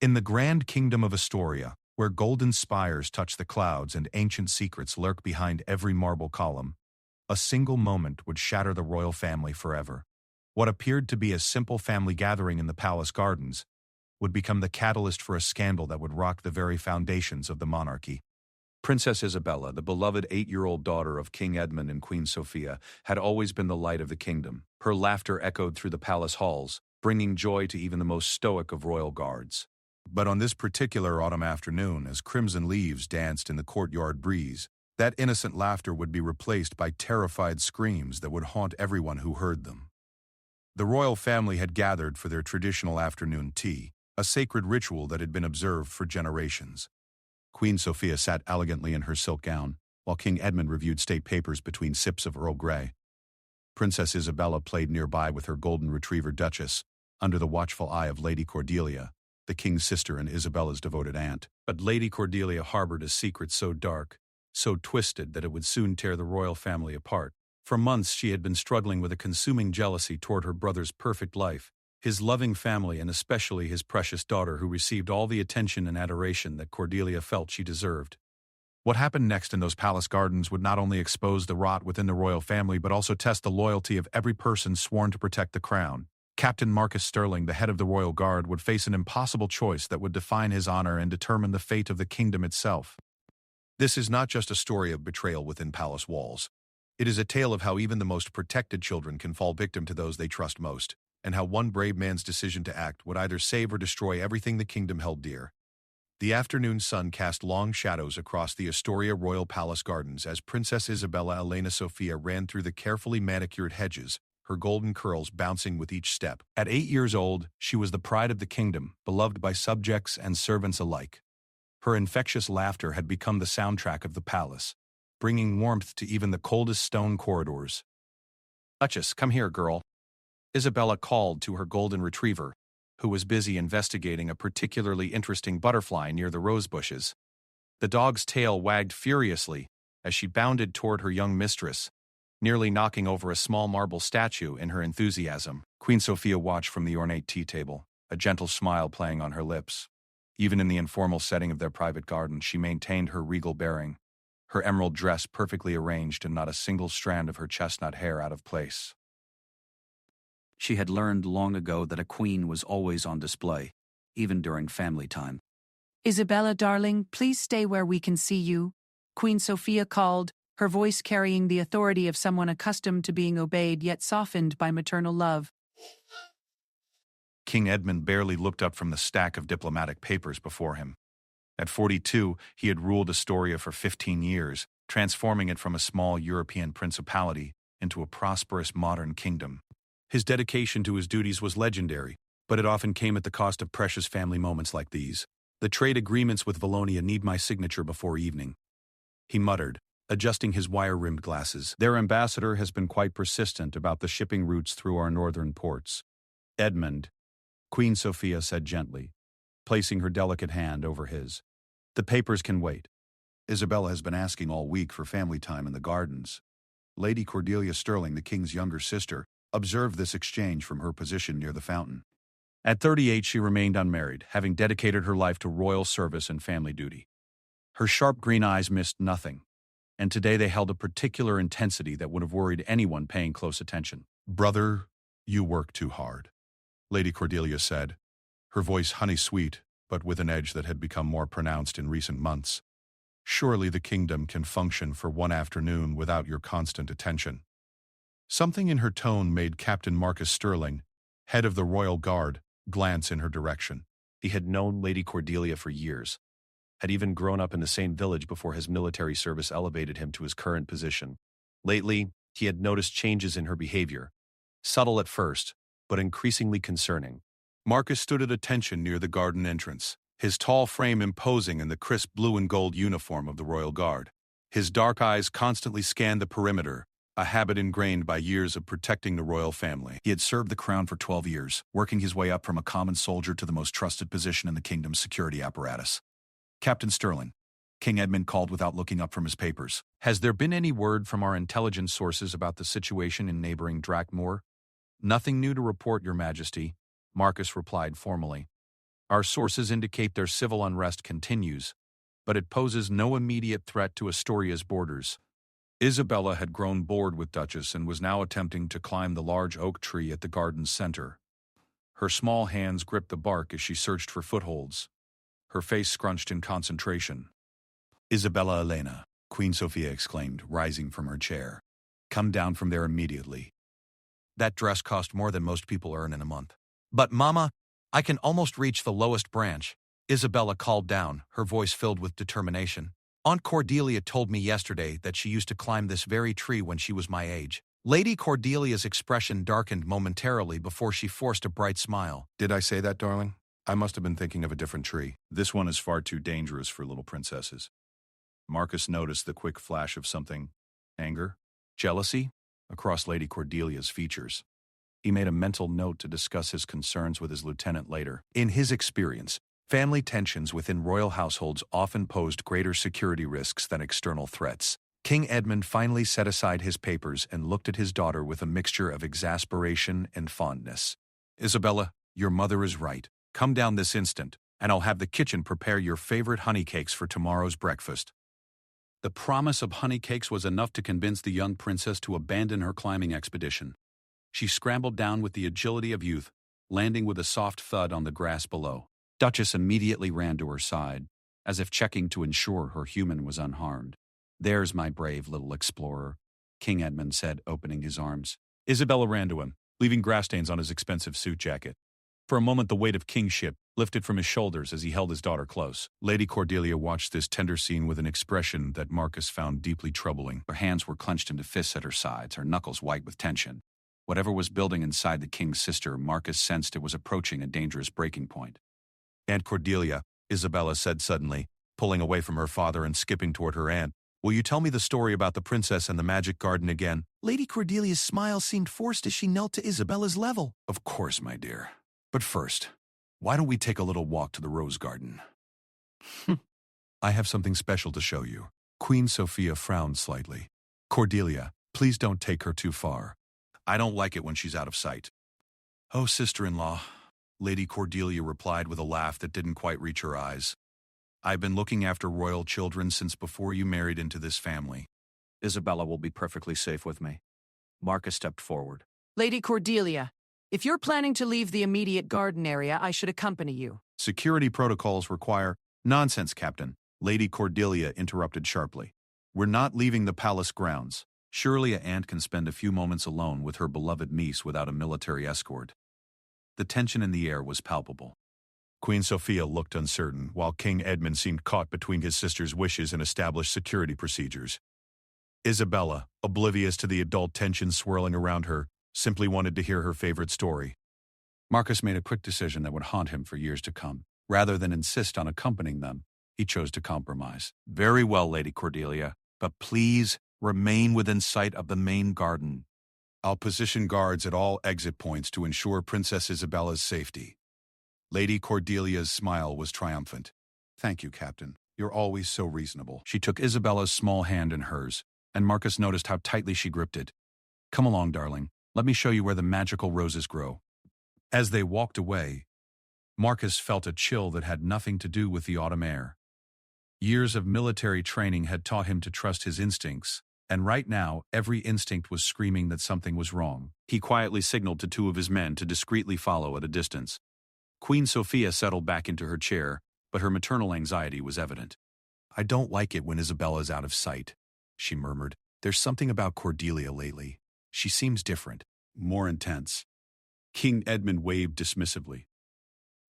In the grand kingdom of Astoria, where golden spires touch the clouds and ancient secrets lurk behind every marble column, a single moment would shatter the royal family forever. What appeared to be a simple family gathering in the palace gardens would become the catalyst for a scandal that would rock the very foundations of the monarchy. Princess Isabella, the beloved 8-year-old daughter of King Edmund and Queen Sophia, had always been the light of the kingdom. Her laughter echoed through the palace halls, bringing joy to even the most stoic of royal guards. But on this particular autumn afternoon, as crimson leaves danced in the courtyard breeze, that innocent laughter would be replaced by terrified screams that would haunt everyone who heard them. The royal family had gathered for their traditional afternoon tea, a sacred ritual that had been observed for generations. Queen Sophia sat elegantly in her silk gown, while King Edmund reviewed state papers between sips of Earl Grey. Princess Isabella played nearby with her golden retriever Duchess, under the watchful eye of Lady Cordelia, the king's sister and Isabella's devoted aunt. But Lady Cordelia harbored a secret so dark, so twisted that it would soon tear the royal family apart. For months she had been struggling with a consuming jealousy toward her brother's perfect life, his loving family, and especially his precious daughter, who received all the attention and adoration that Cordelia felt she deserved. What happened next in those palace gardens would not only expose the rot within the royal family but also test the loyalty of every person sworn to protect the crown. Captain Marcus Sterling, the head of the royal guard, would face an impossible choice that would define his honor and determine the fate of the kingdom itself. This is not just a story of betrayal within palace walls. It is a tale of how even the most protected children can fall victim to those they trust most, and how one brave man's decision to act would either save or destroy everything the kingdom held dear. The afternoon sun cast long shadows across the Astoria Royal Palace gardens as Princess Isabella Elena Sophia ran through the carefully manicured hedges, her golden curls bouncing with each step. At 8 years old, she was the pride of the kingdom, beloved by subjects and servants alike. Her infectious laughter had become the soundtrack of the palace, bringing warmth to even the coldest stone corridors. "Duchess, come here, girl," Isabella called to her golden retriever, who was busy investigating a particularly interesting butterfly near the rose bushes. The dog's tail wagged furiously as she bounded toward her young mistress, nearly knocking over a small marble statue in her enthusiasm. Queen Sophia watched from the ornate tea table, a gentle smile playing on her lips. Even in the informal setting of their private garden, she maintained her regal bearing, her emerald dress perfectly arranged and not a single strand of her chestnut hair out of place. She had learned long ago that a queen was always on display, even during family time. "Isabella, darling, please stay where we can see you," Queen Sophia called, her voice carrying the authority of someone accustomed to being obeyed yet softened by maternal love. King Edmund barely looked up from the stack of diplomatic papers before him. At 42, he had ruled Astoria for 15 years, transforming it from a small European principality into a prosperous modern kingdom. His dedication to his duties was legendary, but it often came at the cost of precious family moments like these. "The trade agreements with Valonia need my signature before evening," he muttered, adjusting his wire-rimmed glasses. "Their ambassador has been quite persistent about the shipping routes through our northern ports." "Edmund," Queen Sophia said gently, placing her delicate hand over his. "The papers can wait. Isabella has been asking all week for family time in the gardens." Lady Cordelia Sterling, the king's younger sister, observed this exchange from her position near the fountain. At 38, she remained unmarried, having dedicated her life to royal service and family duty. Her sharp green eyes missed nothing, and today they held a particular intensity that would have worried anyone paying close attention. "Brother, you work too hard," Lady Cordelia said, her voice honey-sweet, but with an edge that had become more pronounced in recent months. "Surely the kingdom can function for one afternoon without your constant attention." Something in her tone made Captain Marcus Sterling, head of the Royal Guard, glance in her direction. He had known Lady Cordelia for years, had even grown up in the same village before his military service elevated him to his current position. Lately, he had noticed changes in her behavior, subtle at first, but increasingly concerning. Marcus stood at attention near the garden entrance, his tall frame imposing in the crisp blue and gold uniform of the Royal Guard. His dark eyes constantly scanned the perimeter, a habit ingrained by years of protecting the royal family. He had served the crown for 12 years, working his way up from a common soldier to the most trusted position in the kingdom's security apparatus. "Captain Sterling," King Edmund called without looking up from his papers. "Has there been any word from our intelligence sources about the situation in neighboring Drakmoor?" "Nothing new to report, Your Majesty," Marcus replied formally. Our sources indicate their civil unrest continues, but it poses no immediate threat to Astoria's borders. Isabella had grown bored with Duchess and was now attempting to climb the large oak tree at the garden's center. Her small hands gripped the bark as she searched for footholds, her face scrunched in concentration. "Isabella Elena," Queen Sophia exclaimed, rising from her chair. "Come down from there immediately. That dress cost more than most people earn in a month." "But, Mama, I can almost reach the lowest branch," Isabella called down, her voice filled with determination. "Aunt Cordelia told me yesterday that she used to climb this very tree when she was my age." Lady Cordelia's expression darkened momentarily before she forced a bright smile. "Did I say that, darling? I must have been thinking of a different tree. This one is far too dangerous for little princesses." Marcus noticed the quick flash of something, anger, jealousy, across Lady Cordelia's features. He made a mental note to discuss his concerns with his lieutenant later. In his experience, family tensions within royal households often posed greater security risks than external threats. King Edmund finally set aside his papers and looked at his daughter with a mixture of exasperation and fondness. "Isabella, your mother is right. Come down this instant, and I'll have the kitchen prepare your favorite honey cakes for tomorrow's breakfast." The promise of honey cakes was enough to convince the young princess to abandon her climbing expedition. She scrambled down with the agility of youth, landing with a soft thud on the grass below. Duchess immediately ran to her side, as if checking to ensure her human was unharmed. "There's my brave little explorer," King Edmund said, opening his arms. Isabella ran to him, leaving grass stains on his expensive suit jacket. For a moment the weight of kingship lifted from his shoulders as he held his daughter close. Lady Cordelia watched this tender scene with an expression that Marcus found deeply troubling. Her hands were clenched into fists at her sides, her knuckles white with tension. Whatever was building inside the king's sister, Marcus sensed it was approaching a dangerous breaking point. "Aunt Cordelia," Isabella said suddenly, pulling away from her father and skipping toward her aunt, "will you tell me the story about the princess and the magic garden again?" Lady Cordelia's smile seemed forced as she knelt to Isabella's level. "Of course, my dear. But first, why don't we take a little walk to the rose garden?" "I have something special to show you." Queen Sophia frowned slightly. "Cordelia, please don't take her too far. I don't like it when she's out of sight." "Oh, sister-in-law," Lady Cordelia replied with a laugh that didn't quite reach her eyes. "I've been looking after royal children since before you married into this family. Isabella will be perfectly safe with me." Marcus stepped forward. Lady Cordelia, if you're planning to leave the immediate garden area, I should accompany you. "Security protocols require—" "Nonsense, Captain," Lady Cordelia interrupted sharply. "We're not leaving the palace grounds. Surely an aunt can spend a few moments alone with her beloved niece without a military escort." The tension in the air was palpable. Queen Sophia looked uncertain, while King Edmund seemed caught between his sister's wishes and established security procedures. Isabella, oblivious to the adult tension swirling around her, simply wanted to hear her favorite story. Marcus made a quick decision that would haunt him for years to come. Rather than insist on accompanying them, he chose to compromise. "Very well, Lady Cordelia, but please remain within sight of the main garden. I'll position guards at all exit points to ensure Princess Isabella's safety." Lady Cordelia's smile was triumphant. "Thank you, Captain. You're always so reasonable." She took Isabella's small hand in hers, and Marcus noticed how tightly she gripped it. "Come along, darling. Let me show you where the magical roses grow." As they walked away, Marcus felt a chill that had nothing to do with the autumn air. Years of military training had taught him to trust his instincts, and right now every instinct was screaming that something was wrong. He quietly signaled to two of his men to discreetly follow at a distance. Queen Sophia settled back into her chair, but her maternal anxiety was evident. "I don't like it when Isabella's out of sight," she murmured. "There's something about Cordelia lately. She seems different, more intense." King Edmund waved dismissively.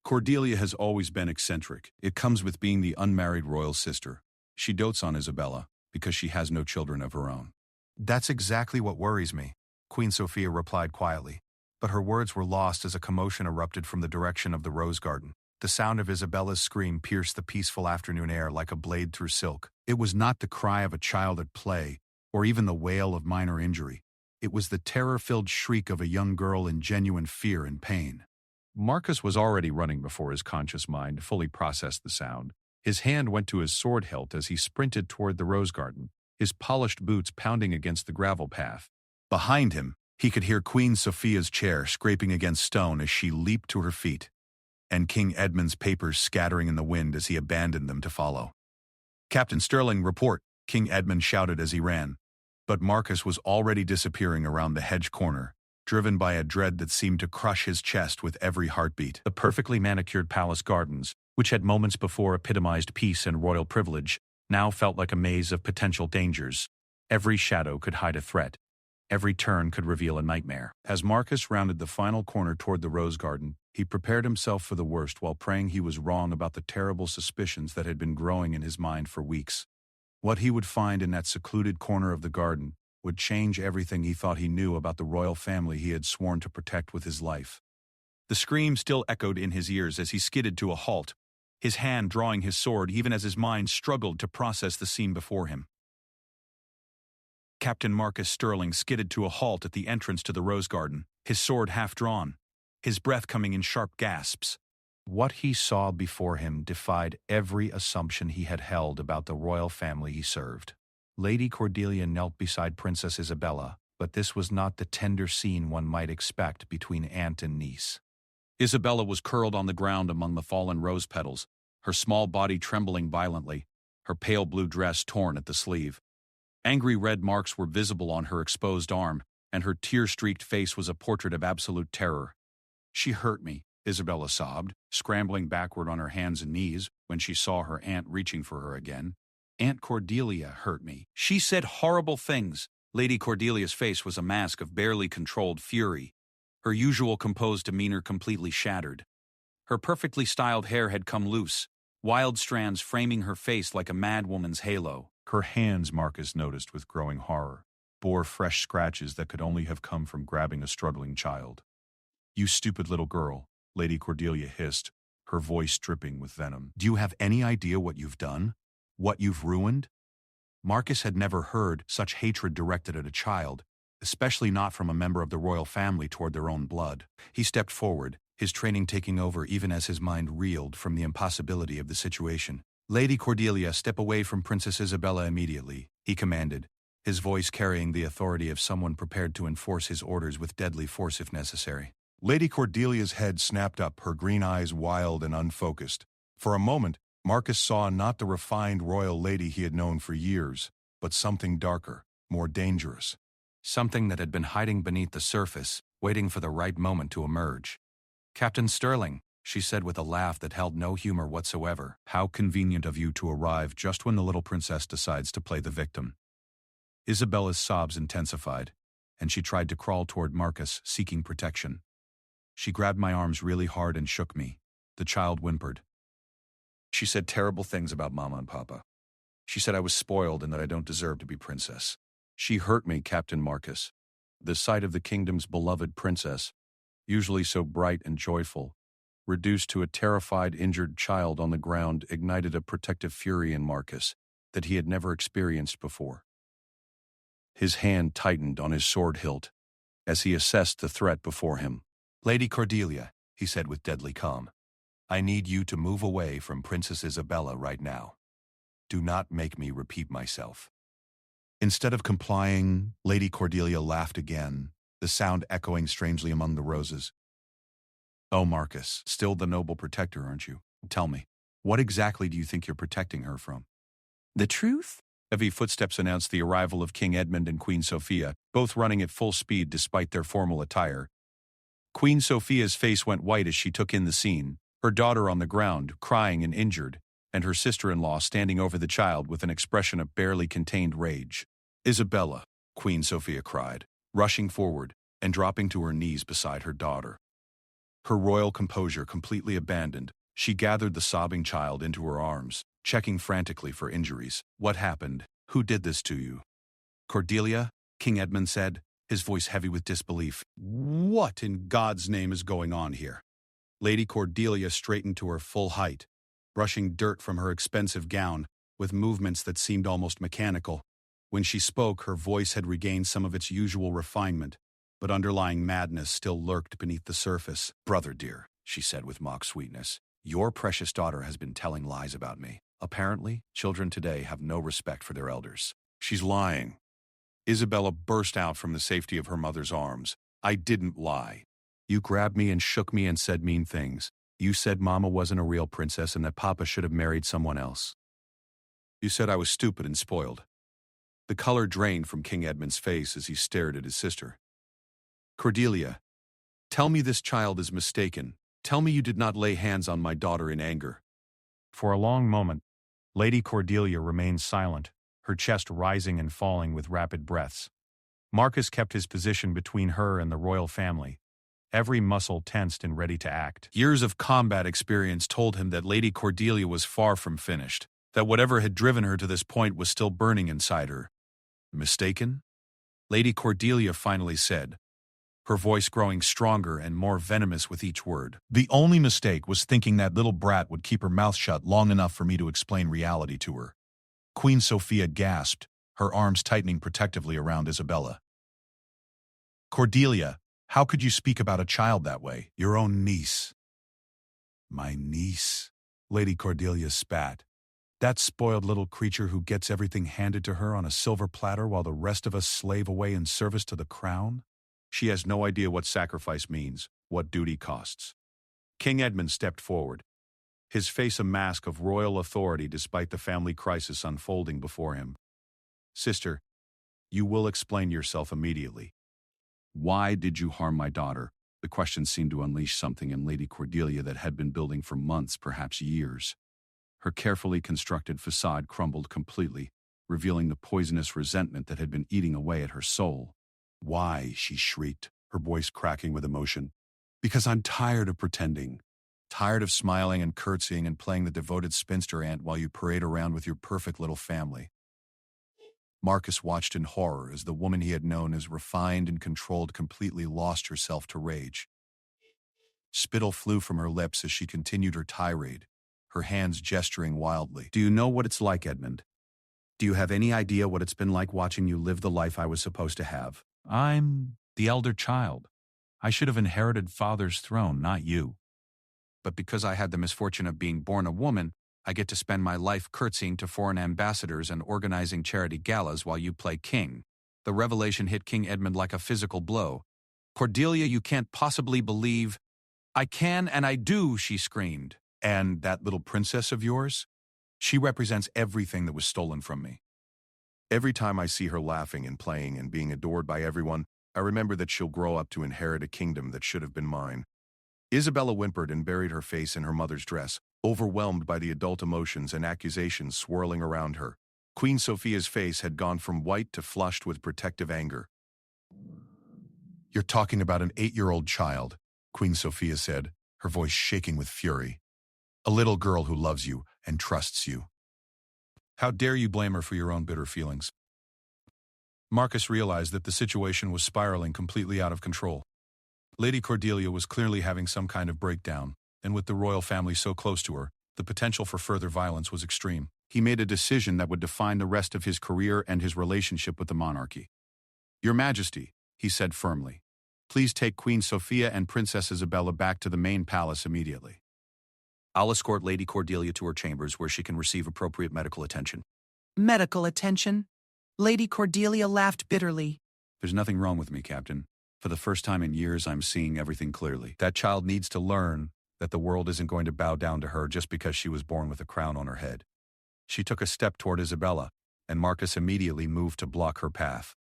"Cordelia has always been eccentric. It comes with being the unmarried royal sister. She dotes on Isabella because she has no children of her own." "That's exactly what worries me," Queen Sophia replied quietly. But her words were lost as a commotion erupted from the direction of the rose garden. The sound of Isabella's scream pierced the peaceful afternoon air like a blade through silk. It was not the cry of a child at play, or even the wail of minor injury. It was the terror-filled shriek of a young girl in genuine fear and pain. Marcus was already running before his conscious mind fully processed the sound. His hand went to his sword hilt as he sprinted toward the rose garden, his polished boots pounding against the gravel path. Behind him, he could hear Queen Sophia's chair scraping against stone as she leaped to her feet. and King Edmund's papers scattering in the wind as he abandoned them to follow. "Captain Sterling, report," King Edmund shouted as he ran. But Marcus was already disappearing around the hedge corner, driven by a dread that seemed to crush his chest with every heartbeat. The perfectly manicured palace gardens, which had moments before epitomized peace and royal privilege, now felt like a maze of potential dangers. Every shadow could hide a threat. Every turn could reveal a nightmare. As Marcus rounded the final corner toward the rose garden, he prepared himself for the worst while praying he was wrong about the terrible suspicions that had been growing in his mind for weeks. What he would find in that secluded corner of the garden would change everything he thought he knew about the royal family he had sworn to protect with his life. The scream still echoed in his ears as he skidded to a halt, his hand drawing his sword even as his mind struggled to process the scene before him. Captain Marcus Sterling skidded to a halt at the entrance to the rose garden, his sword half drawn, his breath coming in sharp gasps. What he saw before him defied every assumption he had held about the royal family he served. Lady Cordelia knelt beside Princess Isabella, but this was not the tender scene one might expect between aunt and niece. Isabella was curled on the ground among the fallen rose petals, her small body trembling violently, her pale blue dress torn at the sleeve. Angry red marks were visible on her exposed arm, and her tear-streaked face was a portrait of absolute terror. "She hurt me," Isabella sobbed, scrambling backward on her hands and knees when she saw her aunt reaching for her again. "Aunt Cordelia hurt me. She said horrible things." Lady Cordelia's face was a mask of barely controlled fury, her usual composed demeanor completely shattered. Her perfectly styled hair had come loose, wild strands framing her face like a madwoman's halo. Her hands, Marcus noticed with growing horror, bore fresh scratches that could only have come from grabbing a struggling child. "You stupid little girl," Lady Cordelia hissed, her voice dripping with venom. "Do you have any idea what you've done? What you've ruined?" Marcus had never heard such hatred directed at a child, especially not from a member of the royal family toward their own blood. He stepped forward, his training taking over even as his mind reeled from the impossibility of the situation. "Lady Cordelia, step away from Princess Isabella immediately," he commanded, his voice carrying the authority of someone prepared to enforce his orders with deadly force if necessary. Lady Cordelia's head snapped up, her green eyes wild and unfocused. For a moment, Marcus saw not the refined royal lady he had known for years, but something darker, more dangerous. Something that had been hiding beneath the surface, waiting for the right moment to emerge. "Captain Sterling," she said with a laugh that held no humor whatsoever. "How convenient of you to arrive just when the little princess decides to play the victim." Isabella's sobs intensified, and she tried to crawl toward Marcus, seeking protection. "She grabbed my arms really hard and shook me," the child whimpered. "She said terrible things about Mama and Papa. She said I was spoiled and that I don't deserve to be princess. She hurt me, Captain Marcus." The sight of the kingdom's beloved princess, usually so bright and joyful, reduced to a terrified, injured child on the ground, ignited a protective fury in Marcus that he had never experienced before. His hand tightened on his sword hilt as he assessed the threat before him. "Lady Cordelia," he said with deadly calm, "I need you to move away from Princess Isabella right now. Do not make me repeat myself." Instead of complying, Lady Cordelia laughed again, the sound echoing strangely among the roses. "Oh, Marcus, still the noble protector, aren't you? Tell me, what exactly do you think you're protecting her from?" "The truth?" Heavy footsteps announced the arrival of King Edmund and Queen Sophia, both running at full speed despite their formal attire. Queen Sophia's face went white as she took in the scene, her daughter on the ground, crying and injured, and her sister-in-law standing over the child with an expression of barely contained rage. "Isabella," Queen Sophia cried, rushing forward and dropping to her knees beside her daughter. Her royal composure completely abandoned, she gathered the sobbing child into her arms, checking frantically for injuries. "What happened? Who did this to you?" "Cordelia," King Edmund said, his voice heavy with disbelief. "What in God's name is going on here?" Lady Cordelia straightened to her full height, brushing dirt from her expensive gown with movements that seemed almost mechanical. When she spoke, her voice had regained some of its usual refinement, but underlying madness still lurked beneath the surface. "Brother dear," she said with mock sweetness, "your precious daughter has been telling lies about me. Apparently, children today have no respect for their elders." "She's lying." Isabella burst out from the safety of her mother's arms. "I didn't lie. You grabbed me and shook me and said mean things. You said Mama wasn't a real princess and that Papa should have married someone else. You said I was stupid and spoiled. The color drained from King Edmund's face as he stared at his sister. Cordelia, tell me this child is mistaken. Tell me you did not lay hands on my daughter in anger. For a long moment, Lady Cordelia remained silent, her chest rising and falling with rapid breaths. Marcus kept his position between her and the royal family, every muscle tensed and ready to act. Years of combat experience told him that Lady Cordelia was far from finished, that whatever had driven her to this point was still burning inside her. Mistaken? Lady Cordelia finally said, her voice growing stronger and more venomous with each word. The only mistake was thinking that little brat would keep her mouth shut long enough for me to explain reality to her. Queen Sophia gasped, her arms tightening protectively around Isabella. Cordelia, how could you speak about a child that way? Your own niece. My niece? Lady Cordelia spat. That spoiled little creature who gets everything handed to her on a silver platter while the rest of us slave away in service to the crown? She has no idea what sacrifice means, what duty costs. King Edmund stepped forward, his face a mask of royal authority despite the family crisis unfolding before him. Sister, you will explain yourself immediately. Why did you harm my daughter? The question seemed to unleash something in Lady Cordelia that had been building for months, perhaps years. Her carefully constructed facade crumbled completely, revealing the poisonous resentment that had been eating away at her soul. Why? She shrieked, her voice cracking with emotion. Because I'm tired of pretending. Tired of smiling and curtsying and playing the devoted spinster aunt while you parade around with your perfect little family. Marcus watched in horror as the woman he had known as refined and controlled completely lost herself to rage. Spittle flew from her lips as she continued her tirade, her hands gesturing wildly. Do you know what it's like, Edmund? Do you have any idea what it's been like watching you live the life I was supposed to have? I'm the elder child. I should have inherited father's throne, not you. But because I had the misfortune of being born a woman, I get to spend my life curtsying to foreign ambassadors and organizing charity galas while you play king. The revelation hit King Edmund like a physical blow. Cordelia, you can't possibly believe. I can and I do, she screamed. And that little princess of yours? She represents everything that was stolen from me. Every time I see her laughing and playing and being adored by everyone, I remember that she'll grow up to inherit a kingdom that should have been mine. Isabella whimpered and buried her face in her mother's dress, overwhelmed by the adult emotions and accusations swirling around her. Queen Sophia's face had gone from white to flushed with protective anger. You're talking about an 8-year-old child, Queen Sophia said, her voice shaking with fury. A little girl who loves you and trusts you. How dare you blame her for your own bitter feelings? Marcus realized that the situation was spiraling completely out of control. Lady Cordelia was clearly having some kind of breakdown, and with the royal family so close to her, the potential for further violence was extreme. He made a decision that would define the rest of his career and his relationship with the monarchy. Your Majesty, he said firmly, please take Queen Sophia and Princess Isabella back to the main palace immediately. I'll escort Lady Cordelia to her chambers where she can receive appropriate medical attention. Medical attention? Lady Cordelia laughed bitterly. There's nothing wrong with me, Captain. For the first time in years, I'm seeing everything clearly. That child needs to learn that the world isn't going to bow down to her just because she was born with a crown on her head. She took a step toward Isabella, and Marcus immediately moved to block her path.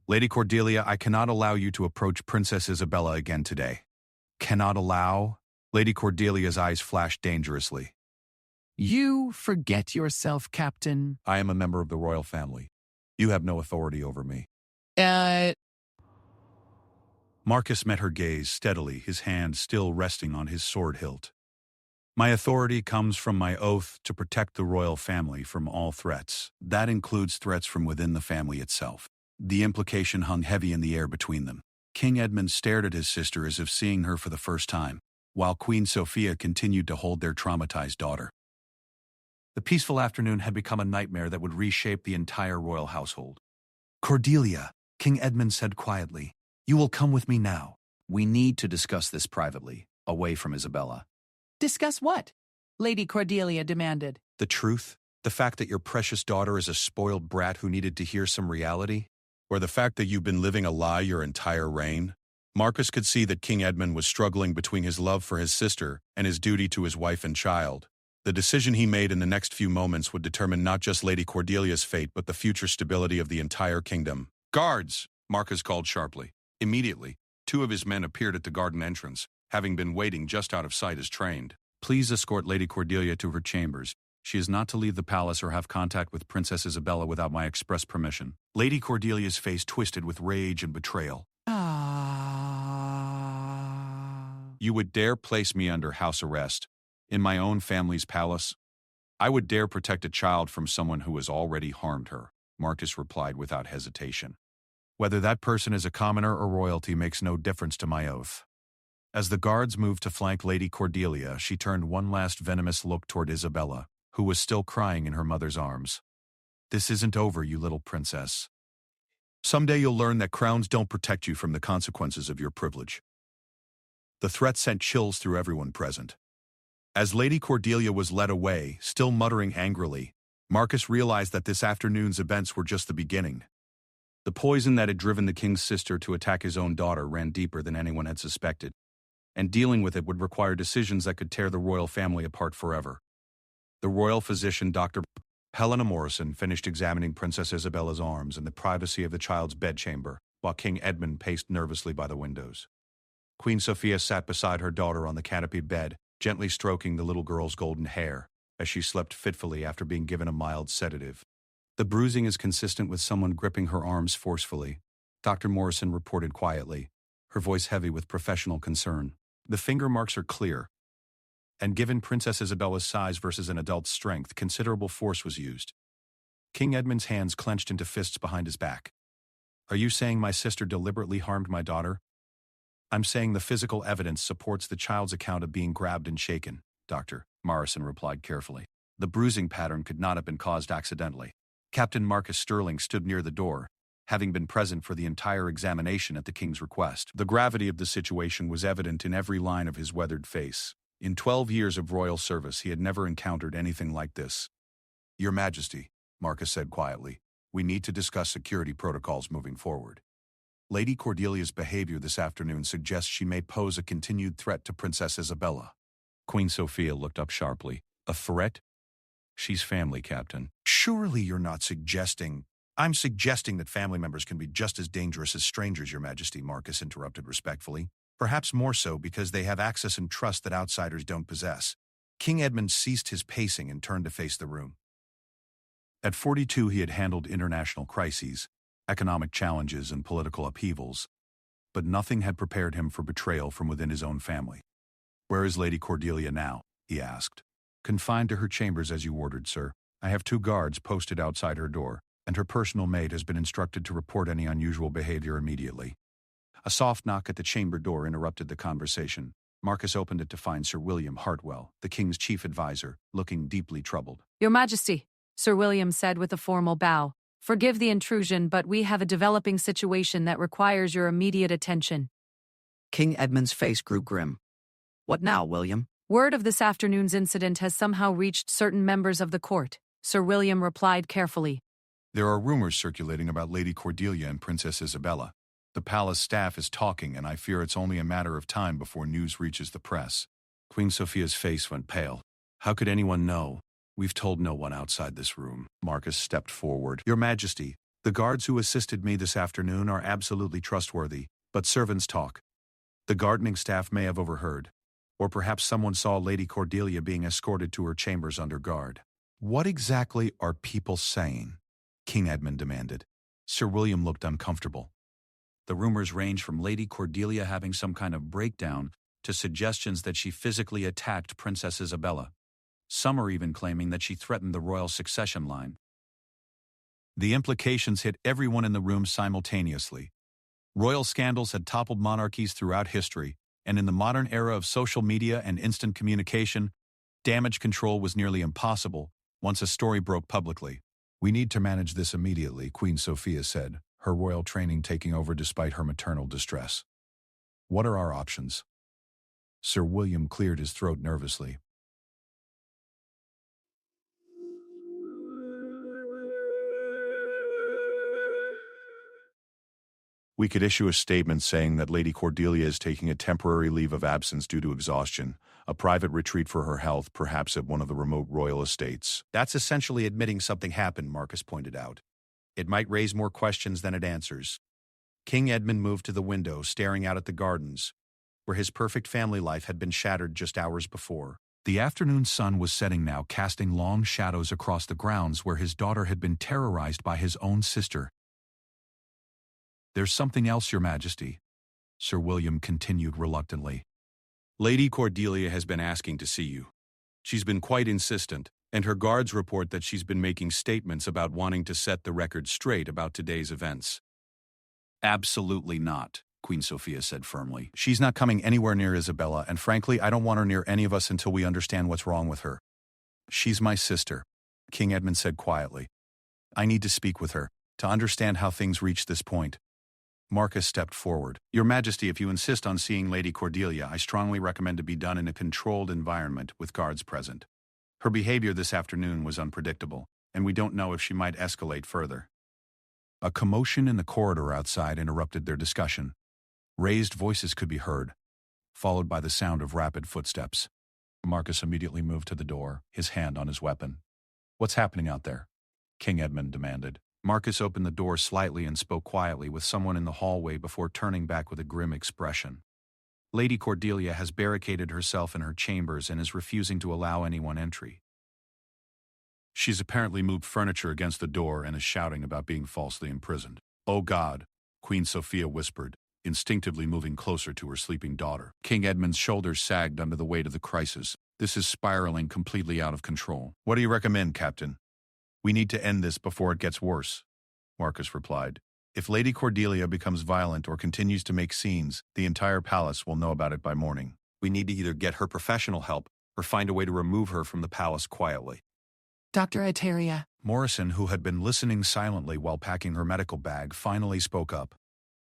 Lady Cordelia, I cannot allow you to approach Princess Isabella again today. Cannot allow? Lady Cordelia's eyes flashed dangerously. You forget yourself, Captain. I am a member of the royal family. You have no authority over me. Marcus met her gaze steadily, his hand still resting on his sword hilt. My authority comes from my oath to protect the royal family from all threats. That includes threats from within the family itself. The implication hung heavy in the air between them. King Edmund stared at his sister as if seeing her for the first time, while Queen Sophia continued to hold their traumatized daughter. The peaceful afternoon had become a nightmare that would reshape the entire royal household. Cordelia, King Edmund said quietly, you will come with me now. We need to discuss this privately, away from Isabella. Discuss what? Lady Cordelia demanded. The truth? The fact that your precious daughter is a spoiled brat who needed to hear some reality? Or the fact that you've been living a lie your entire reign? Marcus could see that King Edmund was struggling between his love for his sister and his duty to his wife and child. The decision he made in the next few moments would determine not just Lady Cordelia's fate but the future stability of the entire kingdom. "Guards!" Marcus called sharply. Immediately, two of his men appeared at the garden entrance, having been waiting just out of sight as trained. "Please escort Lady Cordelia to her chambers. She is not to leave the palace or have contact with Princess Isabella without my express permission." Lady Cordelia's face twisted with rage and betrayal. "You would dare place me under house arrest, in my own family's palace? I would dare protect a child from someone who has already harmed her," Marcus replied without hesitation. "Whether that person is a commoner or royalty makes no difference to my oath." As the guards moved to flank Lady Cordelia, she turned one last venomous look toward Isabella, who was still crying in her mother's arms. "This isn't over, you little princess. Someday you'll learn that crowns don't protect you from the consequences of your privilege." The threat sent chills through everyone present. As Lady Cordelia was led away, still muttering angrily, Marcus realized that this afternoon's events were just the beginning. The poison that had driven the king's sister to attack his own daughter ran deeper than anyone had suspected, and dealing with it would require decisions that could tear the royal family apart forever. The royal physician, Dr. Helena Morrison, finished examining Princess Isabella's arms in the privacy of the child's bedchamber, while King Edmund paced nervously by the windows. Queen Sophia sat beside her daughter on the canopied bed, gently stroking the little girl's golden hair, as she slept fitfully after being given a mild sedative. "The bruising is consistent with someone gripping her arms forcefully," Dr. Morrison reported quietly, her voice heavy with professional concern. "The finger marks are clear, and given Princess Isabella's size versus an adult's strength, considerable force was used." King Edmund's hands clenched into fists behind his back. "Are you saying my sister deliberately harmed my daughter?" "I'm saying the physical evidence supports the child's account of being grabbed and shaken," Dr. Morrison replied carefully. "The bruising pattern could not have been caused accidentally." Captain Marcus Sterling stood near the door, having been present for the entire examination at the king's request. The gravity of the situation was evident in every line of his weathered face. In 12 years of royal service, he had never encountered anything like this. "Your Majesty," Marcus said quietly, "we need to discuss security protocols moving forward. Lady Cordelia's behavior this afternoon suggests she may pose a continued threat to Princess Isabella." Queen Sophia looked up sharply. "A threat? She's family, Captain." "Surely you're not suggesting—" "I'm suggesting that family members can be just as dangerous as strangers, Your Majesty," Marcus interrupted respectfully. "Perhaps more so because they have access and trust that outsiders don't possess." King Edmund ceased his pacing and turned to face the room. At 42, he had handled international crises, economic challenges, and political upheavals, but nothing had prepared him for betrayal from within his own family. "Where is Lady Cordelia now?" he asked. "Confined to her chambers as you ordered, sir. I have 2 guards posted outside her door, and her personal maid has been instructed to report any unusual behavior immediately." A soft knock at the chamber door interrupted the conversation. Marcus opened it to find Sir William Hartwell, the king's chief advisor, looking deeply troubled. Your Majesty, Sir William said with a formal bow, "forgive the intrusion, but we have a developing situation that requires your immediate attention." King Edmund's face grew grim. "What now, William?" "Word of this afternoon's incident has somehow reached certain members of the court," Sir William replied carefully. "There are rumors circulating about Lady Cordelia and Princess Isabella. The palace staff is talking, and I fear it's only a matter of time before news reaches the press." Queen Sophia's face went pale. "How could anyone know? We've told no one outside this room." Marcus stepped forward. "Your Majesty, the guards who assisted me this afternoon are absolutely trustworthy, but servants talk. The gardening staff may have overheard. Or perhaps someone saw Lady Cordelia being escorted to her chambers under guard." "What exactly are people saying?" King Edmund demanded. Sir William looked uncomfortable. "The rumors range from Lady Cordelia having some kind of breakdown to suggestions that she physically attacked Princess Isabella. Some are even claiming that she threatened the royal succession line." The implications hit everyone in the room simultaneously. Royal scandals had toppled monarchies throughout history, and in the modern era of social media and instant communication, damage control was nearly impossible once a story broke publicly. "We need to manage this immediately," Queen Sophia said, her royal training taking over despite her maternal distress. "What are our options?" Sir William cleared his throat nervously. We could issue a statement saying that Lady Cordelia is taking a temporary leave of absence due to exhaustion, a private retreat for her health, perhaps at one of the remote royal estates. That's essentially admitting something happened, Marcus pointed out. It might raise more questions than it answers. King Edmund moved to the window, staring out at the gardens, where his perfect family life had been shattered just hours before. The afternoon sun was setting now, casting long shadows across the grounds where his daughter had been terrorized by his own sister. "There's something else, Your Majesty," Sir William continued reluctantly. "Lady Cordelia has been asking to see you. She's been quite insistent, and her guards report that she's been making statements about wanting to set the record straight about today's events." "Absolutely not," Queen Sophia said firmly. "She's not coming anywhere near Isabella, and frankly, I don't want her near any of us until we understand what's wrong with her." "She's my sister," King Edmund said quietly. "I need to speak with her, to understand how things reached this point." Marcus stepped forward. "Your Majesty, if you insist on seeing Lady Cordelia, I strongly recommend to be done in a controlled environment with guards present. Her behavior this afternoon was unpredictable, and we don't know if she might escalate further." A commotion in the corridor outside interrupted their discussion. Raised voices could be heard, followed by the sound of rapid footsteps. Marcus immediately moved to the door, his hand on his weapon. "What's happening out there?" King Edmund demanded. Marcus opened the door slightly and spoke quietly with someone in the hallway before turning back with a grim expression. "Lady Cordelia has barricaded herself in her chambers and is refusing to allow anyone entry. She's apparently moved furniture against the door and is shouting about being falsely imprisoned." "Oh God," Queen Sophia whispered, instinctively moving closer to her sleeping daughter. King Edmund's shoulders sagged under the weight of the crisis. "This is spiraling completely out of control." "What do you recommend, Captain?" "We need to end this before it gets worse," Marcus replied. "If Lady Cordelia becomes violent or continues to make scenes, the entire palace will know about it by morning. We need to either get her professional help or find a way to remove her from the palace quietly." Dr. Eteria. Morrison, who had been listening silently while packing her medical bag, finally spoke up.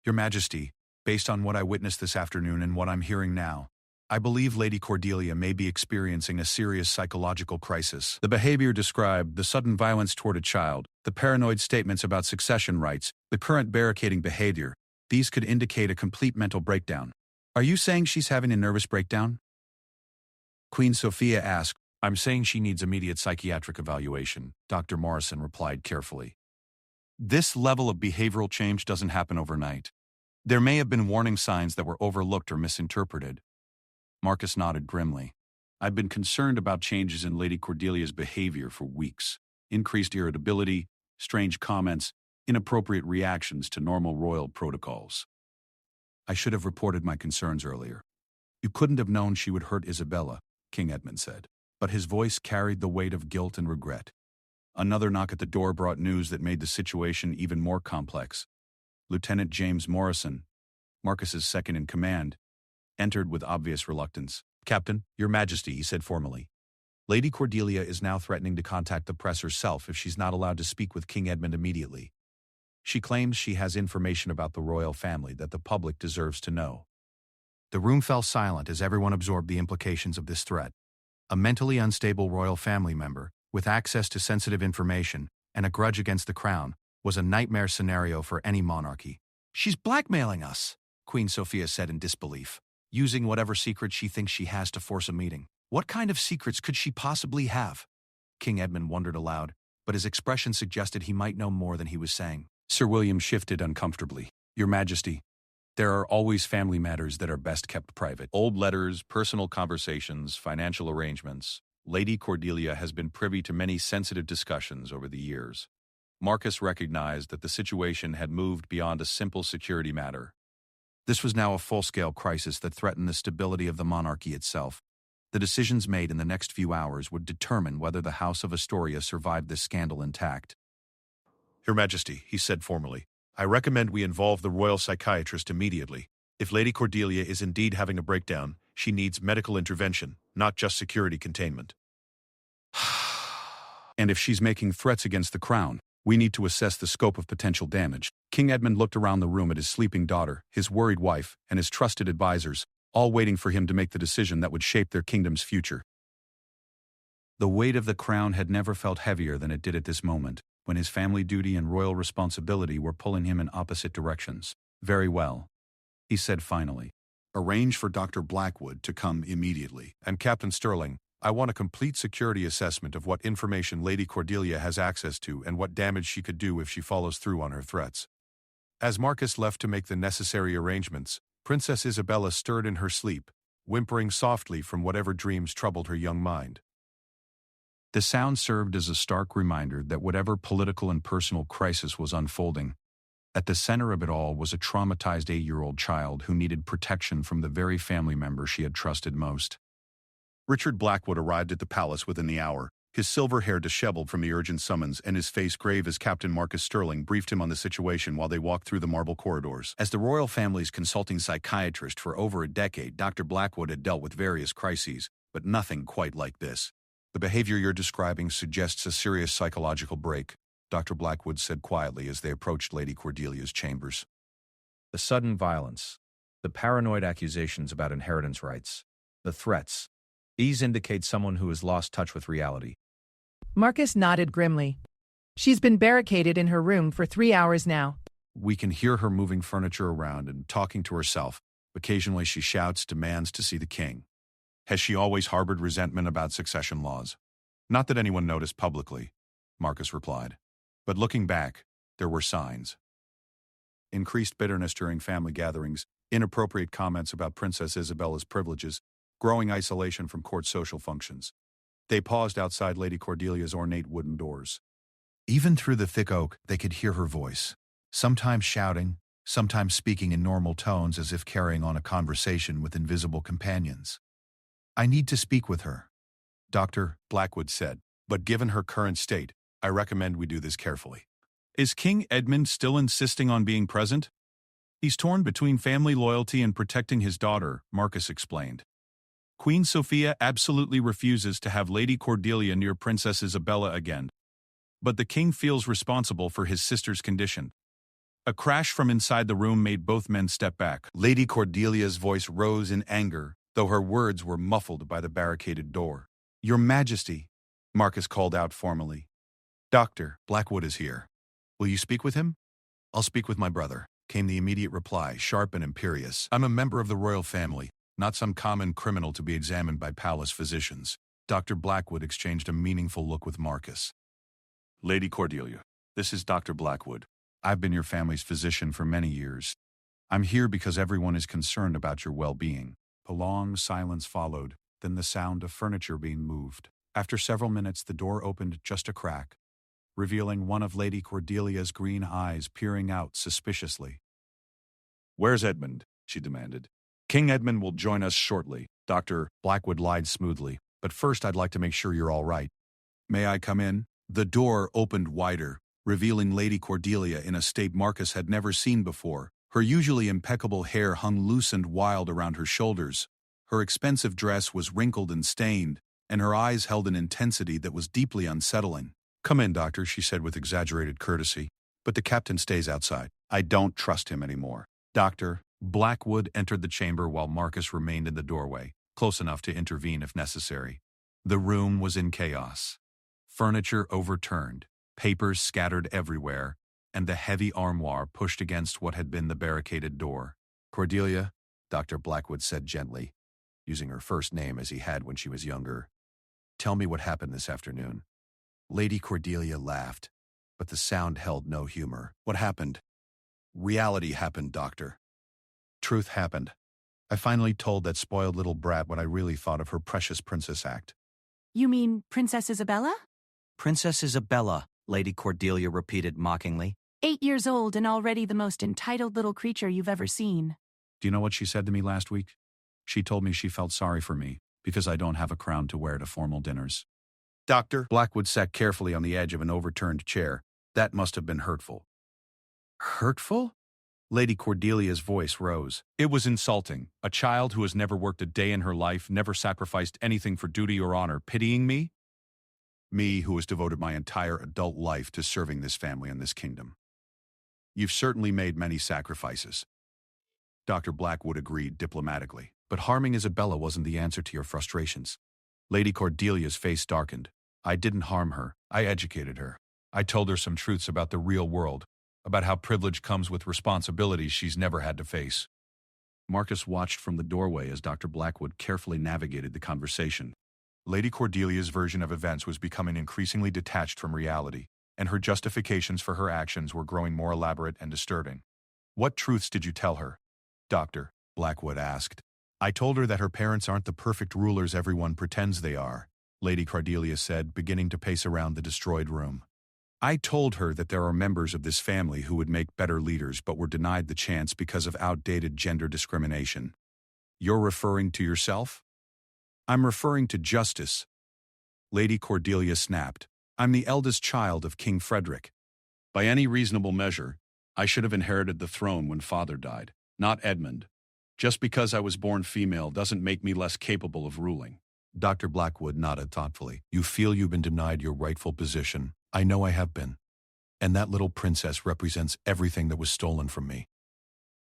"Your Majesty, based on what I witnessed this afternoon and what I'm hearing now, I believe Lady Cordelia may be experiencing a serious psychological crisis. The behavior described, the sudden violence toward a child, the paranoid statements about succession rights, the current barricading behavior, these could indicate a complete mental breakdown." "Are you saying she's having a nervous breakdown?" Queen Sophia asked. "I'm saying she needs immediate psychiatric evaluation," Dr. Morrison replied carefully. "This level of behavioral change doesn't happen overnight. There may have been warning signs that were overlooked or misinterpreted." Marcus nodded grimly. "I've been concerned about changes in Lady Cordelia's behavior for weeks. Increased irritability, strange comments, inappropriate reactions to normal royal protocols. I should have reported my concerns earlier." "You couldn't have known she would hurt Isabella," King Edmund said. But his voice carried the weight of guilt and regret. Another knock at the door brought news that made the situation even more complex. Lieutenant James Morrison, Marcus's second-in-command, entered with obvious reluctance. "Captain, Your Majesty," he said formally. "Lady Cordelia is now threatening to contact the press herself if she's not allowed to speak with King Edmund immediately. She claims she has information about the royal family that the public deserves to know." The room fell silent as everyone absorbed the implications of this threat. A mentally unstable royal family member, with access to sensitive information and a grudge against the crown, was a nightmare scenario for any monarchy. "She's blackmailing us," Queen Sophia said in disbelief, "using whatever secrets she thinks she has to force a meeting. What kind of secrets could she possibly have?" King Edmund wondered aloud, but his expression suggested he might know more than he was saying. Sir William shifted uncomfortably. "Your Majesty, there are always family matters that are best kept private. Old letters, personal conversations, financial arrangements. Lady Cordelia has been privy to many sensitive discussions over the years." Marcus recognized that the situation had moved beyond a simple security matter. This was now a full-scale crisis that threatened the stability of the monarchy itself. The decisions made in the next few hours would determine whether the House of Astoria survived this scandal intact. "Your Majesty," he said formally, "I recommend we involve the royal psychiatrist immediately. If Lady Cordelia is indeed having a breakdown, she needs medical intervention, not just security containment. And if she's making threats against the crown, we need to assess the scope of potential damage." King Edmund looked around the room at his sleeping daughter, his worried wife, and his trusted advisors, all waiting for him to make the decision that would shape their kingdom's future. The weight of the crown had never felt heavier than it did at this moment, when his family duty and royal responsibility were pulling him in opposite directions. Very well, he said finally. Arrange for Dr. Blackwood to come immediately. And Captain Sterling, I want a complete security assessment of what information Lady Cordelia has access to and what damage she could do if she follows through on her threats. As Marcus left to make the necessary arrangements, Princess Isabella stirred in her sleep, whimpering softly from whatever dreams troubled her young mind. The sound served as a stark reminder that whatever political and personal crisis was unfolding, at the center of it all was a traumatized 8-year-old child who needed protection from the very family member she had trusted most. Richard Blackwood arrived at the palace within the hour, his silver hair disheveled from the urgent summons and his face grave as Captain Marcus Sterling briefed him on the situation while they walked through the marble corridors. As the royal family's consulting psychiatrist for over a decade, Dr. Blackwood had dealt with various crises, but nothing quite like this. The behavior you're describing suggests a serious psychological break, Dr. Blackwood said quietly as they approached Lady Cordelia's chambers. The sudden violence, the paranoid accusations about inheritance rights, the threats, these indicate someone who has lost touch with reality. Marcus nodded grimly. She's been barricaded in her room for 3 hours now. We can hear her moving furniture around and talking to herself. Occasionally she shouts, demands to see the king. Has she always harbored resentment about succession laws? Not that anyone noticed publicly, Marcus replied. But looking back, there were signs. Increased bitterness during family gatherings, inappropriate comments about Princess Isabella's privileges, growing isolation from court social functions. They paused outside Lady Cordelia's ornate wooden doors. Even through the thick oak, they could hear her voice, sometimes shouting, sometimes speaking in normal tones as if carrying on a conversation with invisible companions. I need to speak with her, Dr. Blackwood said, but given her current state, I recommend we do this carefully. Is King Edmund still insisting on being present? He's torn between family loyalty and protecting his daughter, Marcus explained. Queen Sophia absolutely refuses to have Lady Cordelia near Princess Isabella again. But the king feels responsible for his sister's condition. A crash from inside the room made both men step back. Lady Cordelia's voice rose in anger, though her words were muffled by the barricaded door. Your Majesty, Marcus called out formally. Dr. Blackwood is here. Will you speak with him? I'll speak with my brother, came the immediate reply, sharp and imperious. I'm a member of the royal family, not some common criminal to be examined by palace physicians. Dr. Blackwood exchanged a meaningful look with Marcus. Lady Cordelia, this is Dr. Blackwood. I've been your family's physician for many years. I'm here because everyone is concerned about your well-being. A long silence followed, then the sound of furniture being moved. After several minutes, the door opened just a crack, revealing one of Lady Cordelia's green eyes peering out suspiciously. Where's Edmund? She demanded. King Edmund will join us shortly, Dr. Blackwood lied smoothly. But first I'd like to make sure you're all right. May I come in? The door opened wider, revealing Lady Cordelia in a state Marcus had never seen before. Her usually impeccable hair hung loose and wild around her shoulders. Her expensive dress was wrinkled and stained, and her eyes held an intensity that was deeply unsettling. Come in, doctor, she said with exaggerated courtesy. But the captain stays outside. I don't trust him anymore. Dr. Blackwood entered the chamber while Marcus remained in the doorway, close enough to intervene if necessary. The room was in chaos. Furniture overturned, papers scattered everywhere, and the heavy armoire pushed against what had been the barricaded door. Cordelia, Dr. Blackwood said gently, using her first name as he had when she was younger. Tell me what happened this afternoon. Lady Cordelia laughed, but the sound held no humor. What happened? Reality happened, Doctor. Truth happened. I finally told that spoiled little brat what I really thought of her precious princess act. You mean Princess Isabella? Princess Isabella, Lady Cordelia repeated mockingly. 8 years old and already the most entitled little creature you've ever seen. Do you know what she said to me last week? She told me she felt sorry for me because I don't have a crown to wear to formal dinners. Doctor Blackwood sat carefully on the edge of an overturned chair. That must have been hurtful. Hurtful? Lady Cordelia's voice rose. It was insulting. A child who has never worked a day in her life, never sacrificed anything for duty or honor, pitying me? Me, who has devoted my entire adult life to serving this family and this kingdom. You've certainly made many sacrifices. Dr. Blackwood agreed diplomatically. But harming Isabella wasn't the answer to your frustrations. Lady Cordelia's face darkened. I didn't harm her. I educated her. I told her some truths about the real world. about how privilege comes with responsibilities she's never had to face. Marcus watched from the doorway as Dr. Blackwood carefully navigated the conversation. Lady Cordelia's version of events was becoming increasingly detached from reality, and her justifications for her actions were growing more elaborate and disturbing. "What truths did you tell her?" Dr. Blackwood asked. "I told her that her parents aren't the perfect rulers everyone pretends they are," Lady Cordelia said, beginning to pace around the destroyed room. "I told her that there are members of this family who would make better leaders but were denied the chance because of outdated gender discrimination." "You're referring to yourself?" "I'm referring to justice," Lady Cordelia snapped. "I'm the eldest child of King Frederick. By any reasonable measure, I should have inherited the throne when father died, not Edmund. Just because I was born female doesn't make me less capable of ruling." Dr. Blackwood nodded thoughtfully. "You feel you've been denied your rightful position. I know I have been. And that little princess represents everything that was stolen from me.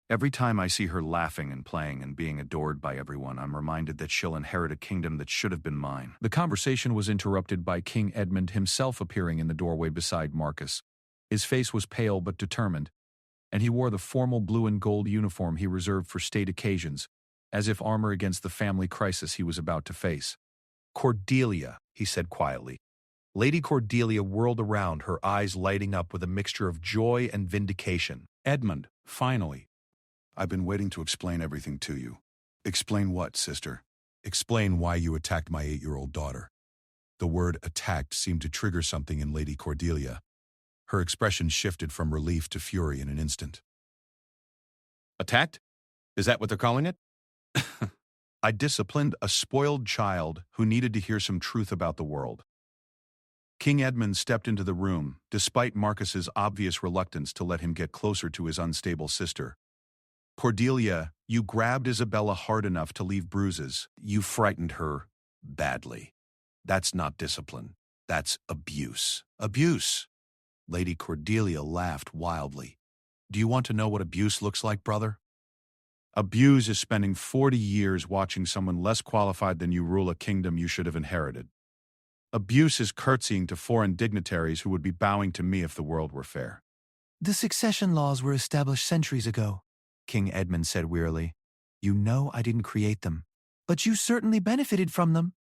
Every time I see her laughing and playing and being adored by everyone, I'm reminded that she'll inherit a kingdom that should have been mine." The conversation was interrupted by King Edmund himself appearing in the doorway beside Marcus. His face was pale but determined, and he wore the formal blue and gold uniform he reserved for state occasions, as if armor against the family crisis he was about to face. "Cordelia," he said quietly. Lady Cordelia whirled around, her eyes lighting up with a mixture of joy and vindication. "Edmund, finally." "I've been waiting to explain everything to you." "Explain what, sister?" "Explain why you attacked my 8-year-old daughter." The word attacked seemed to trigger something in Lady Cordelia. Her expression shifted from relief to fury in an instant. "Attacked? Is that what they're calling it?" "I disciplined a spoiled child who needed to hear some truth about the world." King Edmund stepped into the room, despite Marcus's obvious reluctance to let him get closer to his unstable sister. "Cordelia, you grabbed Isabella hard enough to leave bruises. You frightened her badly. That's not discipline. That's abuse." "Abuse?" Lady Cordelia laughed wildly. "Do you want to know what abuse looks like, brother? Abuse is spending 40 years watching someone less qualified than you rule a kingdom you should have inherited. Abuse is curtsying to foreign dignitaries who would be bowing to me if the world were fair." "The succession laws were established centuries ago," King Edmund said wearily. "You know I didn't create them." "But you certainly benefited from them,"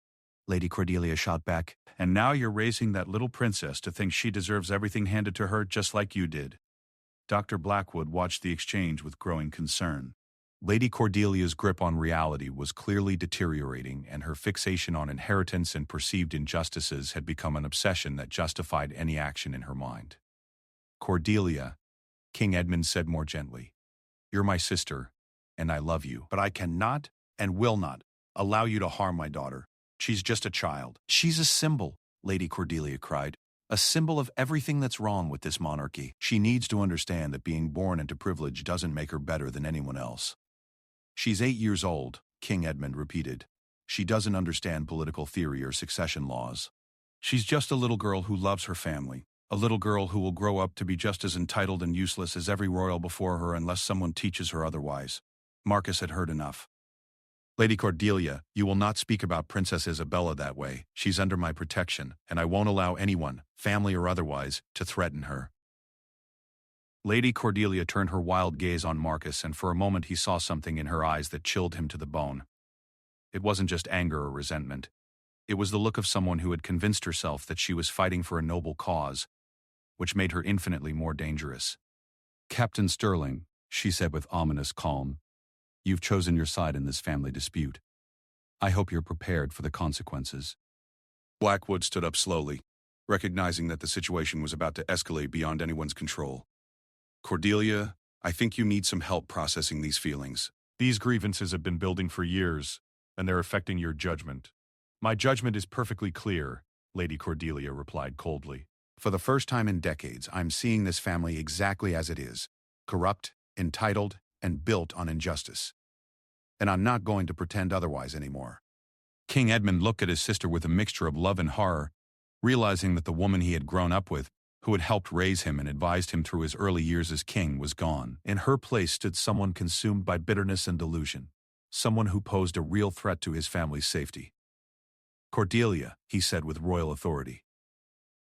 Lady Cordelia shot back. "And now you're raising that little princess to think she deserves everything handed to her just like you did." Dr. Blackwood watched the exchange with growing concern. Lady Cordelia's grip on reality was clearly deteriorating, and her fixation on inheritance and perceived injustices had become an obsession that justified any action in her mind. "Cordelia," King Edmund said more gently, "you're my sister, and I love you, but I cannot and will not allow you to harm my daughter. She's just a child." "She's a symbol," Lady Cordelia cried. "A symbol of everything that's wrong with this monarchy. She needs to understand that being born into privilege doesn't make her better than anyone else." "She's 8 years old," King Edmund repeated. "She doesn't understand political theory or succession laws. She's just a little girl who loves her family, a little girl who will grow up to be just as entitled and useless as every royal before her unless someone teaches her otherwise." Marcus had heard enough. "Lady Cordelia, you will not speak about Princess Isabella that way. She's under my protection, and I won't allow anyone, family or otherwise, to threaten her." Lady Cordelia turned her wild gaze on Marcus, and for a moment he saw something in her eyes that chilled him to the bone. It wasn't just anger or resentment. It was the look of someone who had convinced herself that she was fighting for a noble cause, which made her infinitely more dangerous. "Captain Sterling," she said with ominous calm, "you've chosen your side in this family dispute. I hope you're prepared for the consequences." Blackwood stood up slowly, recognizing that the situation was about to escalate beyond anyone's control. "Cordelia, I think you need some help processing these feelings. These grievances have been building for years, and they're affecting your judgment." "My judgment is perfectly clear," Lady Cordelia replied coldly. "For the first time in decades, I'm seeing this family exactly as it is, corrupt, entitled, and built on injustice. And I'm not going to pretend otherwise anymore." King Edmund looked at his sister with a mixture of love and horror, realizing that the woman he had grown up with, who had helped raise him and advised him through his early years as king, was gone. In her place stood someone consumed by bitterness and delusion, someone who posed a real threat to his family's safety. "Cordelia," he said with royal authority,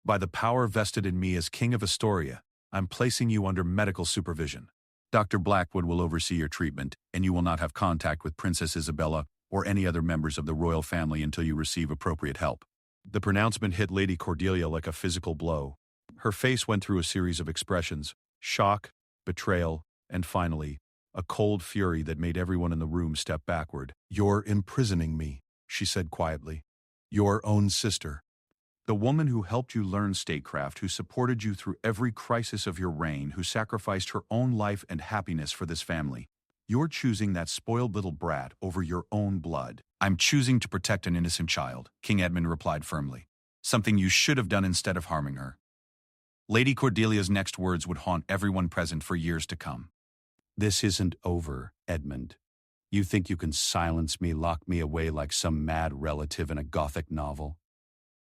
"by the power vested in me as King of Astoria, I'm placing you under medical supervision. Dr. Blackwood will oversee your treatment, and you will not have contact with Princess Isabella or any other members of the royal family until you receive appropriate help." The pronouncement hit Lady Cordelia like a physical blow. Her face went through a series of expressions: shock, betrayal, and finally, a cold fury that made everyone in the room step backward. "You're imprisoning me," she said quietly. "Your own sister. The woman who helped you learn statecraft, who supported you through every crisis of your reign, who sacrificed her own life and happiness for this family. You're choosing that spoiled little brat over your own blood." "I'm choosing to protect an innocent child," King Edmund replied firmly. "Something you should have done instead of harming her." Lady Cordelia's next words would haunt everyone present for years to come. "This isn't over, Edmund. You think you can silence me, lock me away like some mad relative in a Gothic novel?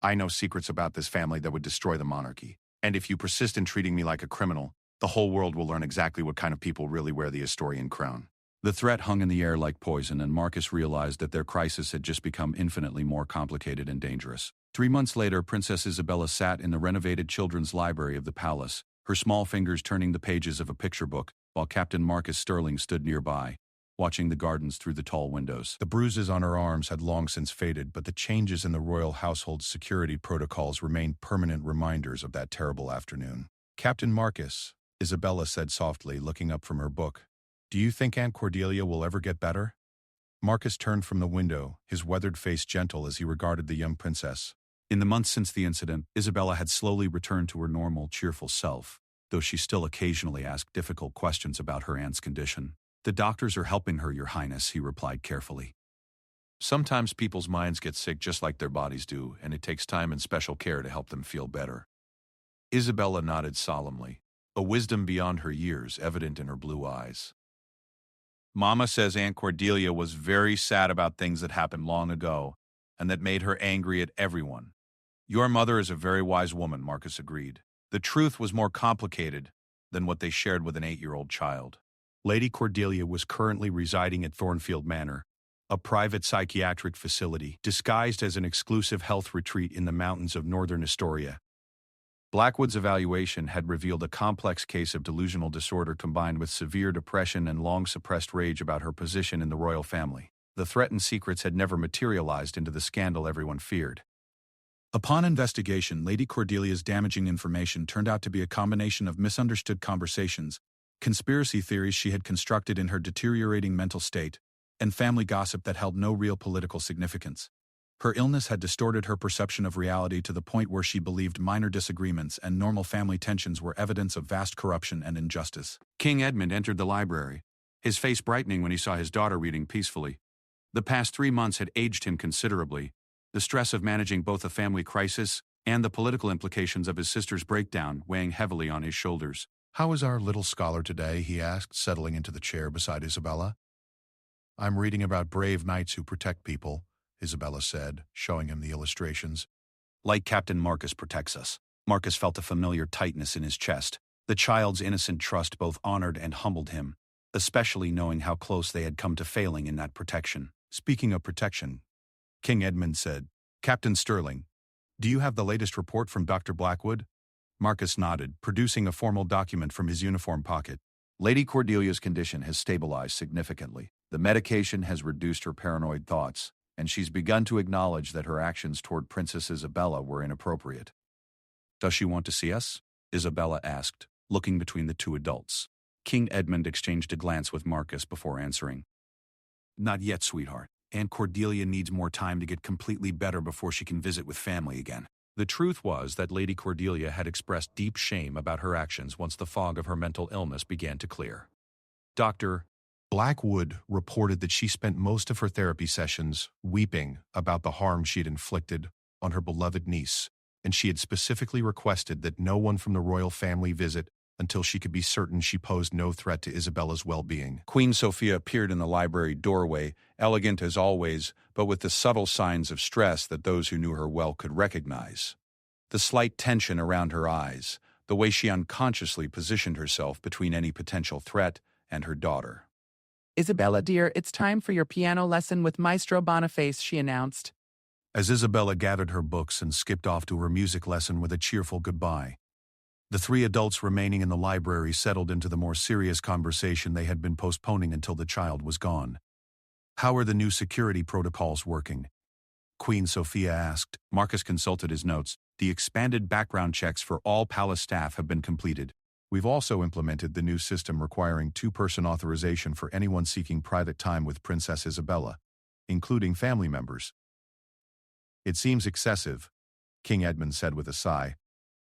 I know secrets about this family that would destroy the monarchy. And if you persist in treating me like a criminal, the whole world will learn exactly what kind of people really wear the Astorian crown." The threat hung in the air like poison, and Marcus realized that their crisis had just become infinitely more complicated and dangerous. 3 months later, Princess Isabella sat in the renovated children's library of the palace, her small fingers turning the pages of a picture book, while Captain Marcus Sterling stood nearby, watching the gardens through the tall windows. The bruises on her arms had long since faded, but the changes in the royal household's security protocols remained permanent reminders of that terrible afternoon. "Captain Marcus," Isabella said softly, looking up from her book, "do you think Aunt Cordelia will ever get better?" Marcus turned from the window, his weathered face gentle as he regarded the young princess. In the months since the incident, Isabella had slowly returned to her normal, cheerful self, though she still occasionally asked difficult questions about her aunt's condition. "The doctors are helping her, Your Highness," he replied carefully. "Sometimes people's minds get sick just like their bodies do, and it takes time and special care to help them feel better." Isabella nodded solemnly, a wisdom beyond her years evident in her blue eyes. "Mama says Aunt Cordelia was very sad about things that happened long ago, and that made her angry at everyone." "Your mother is a very wise woman," Marcus agreed. "The truth was more complicated than what they shared with an 8-year-old child." Lady Cordelia was currently residing at Thornfield Manor, a private psychiatric facility disguised as an exclusive health retreat in the mountains of northern Astoria. Blackwood's evaluation had revealed a complex case of delusional disorder combined with severe depression and long-suppressed rage about her position in the royal family. The threatened secrets had never materialized into the scandal everyone feared. Upon investigation, Lady Cordelia's damaging information turned out to be a combination of misunderstood conversations, conspiracy theories she had constructed in her deteriorating mental state, and family gossip that held no real political significance. Her illness had distorted her perception of reality to the point where she believed minor disagreements and normal family tensions were evidence of vast corruption and injustice. King Edmund entered the library, his face brightening when he saw his daughter reading peacefully. The past 3 months had aged him considerably, the stress of managing both a family crisis and the political implications of his sister's breakdown weighing heavily on his shoulders. "How is our little scholar today?" he asked, settling into the chair beside Isabella. "I'm reading about brave knights who protect people," Isabella said, showing him the illustrations. "Like Captain Marcus protects us." Marcus felt a familiar tightness in his chest. The child's innocent trust both honored and humbled him, especially knowing how close they had come to failing in that protection. "Speaking of protection," King Edmund said, "Captain Sterling, do you have the latest report from Dr. Blackwood?" Marcus nodded, producing a formal document from his uniform pocket. "Lady Cordelia's condition has stabilized significantly. The medication has reduced her paranoid thoughts, and she's begun to acknowledge that her actions toward Princess Isabella were inappropriate." "Does she want to see us?" Isabella asked, looking between the two adults. King Edmund exchanged a glance with Marcus before answering. "Not yet, sweetheart. Aunt Cordelia needs more time to get completely better before she can visit with family again." The truth was that Lady Cordelia had expressed deep shame about her actions once the fog of her mental illness began to clear. Dr. Blackwood reported that she spent most of her therapy sessions weeping about the harm she had inflicted on her beloved niece, and she had specifically requested that no one from the royal family visit until she could be certain she posed no threat to Isabella's well-being. Queen Sophia appeared in the library doorway, elegant as always, but with the subtle signs of stress that those who knew her well could recognize. The slight tension around her eyes, the way she unconsciously positioned herself between any potential threat and her daughter. "Isabella, dear, it's time for your piano lesson with Maestro Boniface," she announced. As Isabella gathered her books and skipped off to her music lesson with a cheerful goodbye, The three adults remaining in the library settled into the more serious conversation they had been postponing until the child was gone. "How are the new security protocols working?" Queen Sophia asked. Marcus consulted his notes. "The expanded background checks for all palace staff have been completed. We've also implemented the new system requiring two-person authorization for anyone seeking private time with Princess Isabella, including family members." "It seems excessive," King Edmund said with a sigh,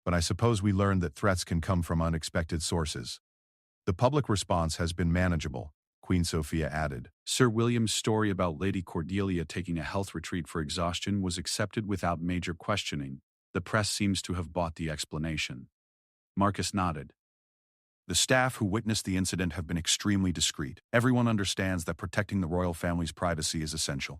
"but I suppose we learned that threats can come from unexpected sources." "The public response has been manageable," Queen Sophia added. Sir William's story about Lady Cordelia taking a health retreat for exhaustion was accepted without major questioning. The press seems to have bought the explanation. Marcus nodded. "The staff who witnessed the incident have been extremely discreet. Everyone understands that protecting the royal family's privacy is essential."